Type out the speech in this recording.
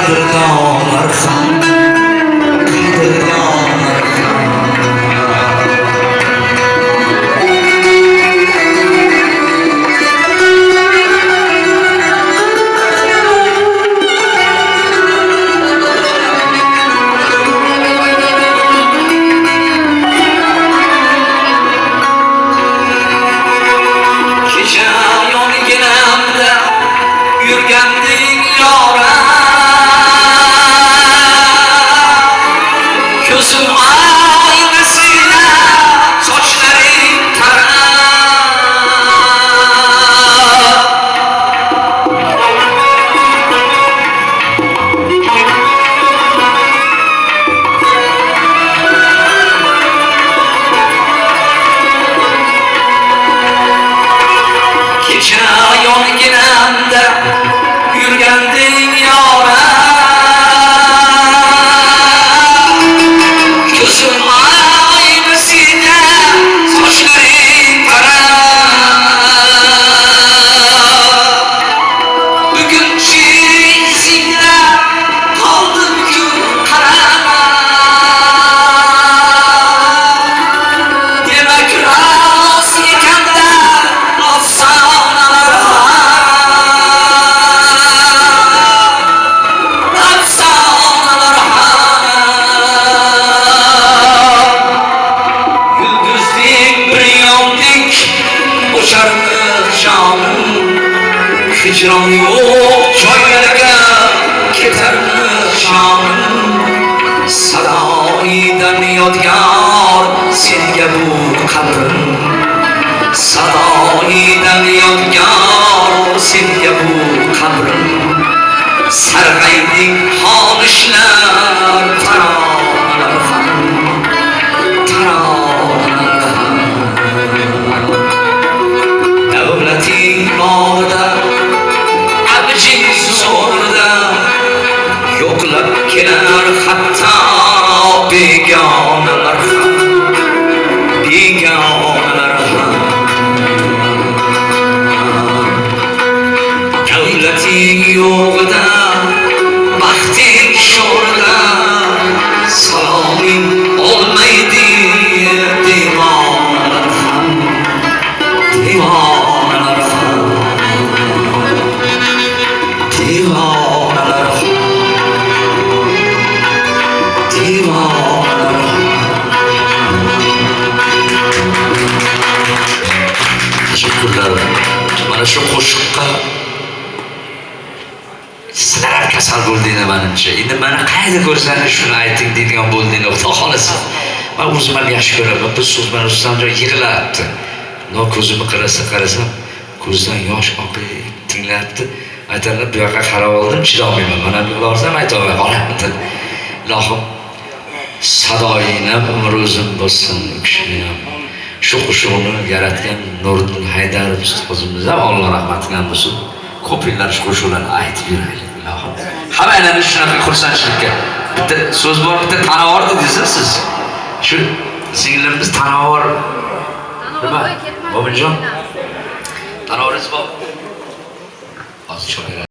qadrdonlar ham, qadrdonlar ham. Kecha yonginamda yurganding yoram, ko'zim oynasida sochlaring kecha yonginamda yurganding yoram, ko'zim oynasida sochlaring bugun izingda qoldim-ku qaramay, demak rost ekanda afsonalar yulduzdek bir yondek o'shardi jonim, hijron yo'q joylarga ketardi jonim, sadoidan yodgor senga bu qabrim, sadoidan yodgor senga bu qabrim, sarg'ayding xonishlar taronalar ham, taronalar ham. Davlating borda, abjing zo'rda, yo'qlab kelar hatto begonalar ham, begonalar ham. Davlating yo'g'ida, baxting sho'rda, saloming olmaydi devonalar ham, devonalar ham, devonalar ham, devonalar ham. Teşekkürler. Mana shu qo'shiqqa sizlar kasal bo'ldinglar menimcha. Endi meni qayerda ko'rsangiz shuni ayting deydigan bo'ldinglar, xudo xolasa. Men o'zim ham yaxshi ko'raman. Bir so'z bilan Rustamjon yig'layapti. No ko'zimni qarasam, ko'zdan yosh oqib tinglayapti. Aytaman, bu yoqqa qarab oldim, chidolmayman. Mana bu yoqdan aytaman, olaman. Ilohim sadoyini umr o'zim bo'lsin u kishini ham. Shu qo'shiqni yaratgan Nuriddin Haydar ustozimiz ham Alloh rahmatiga bo'lsin. Ko'p yillar shu qo'shiqlarni aytib yuraylik. Ilohim hammalarni shunaqa xursandchilikka. Bitta so'z bor, bitta tanavor dedingiz siz. Shu singillarimiz tanavor nima? Mo'minjon. Tanoringiz bor. Hozir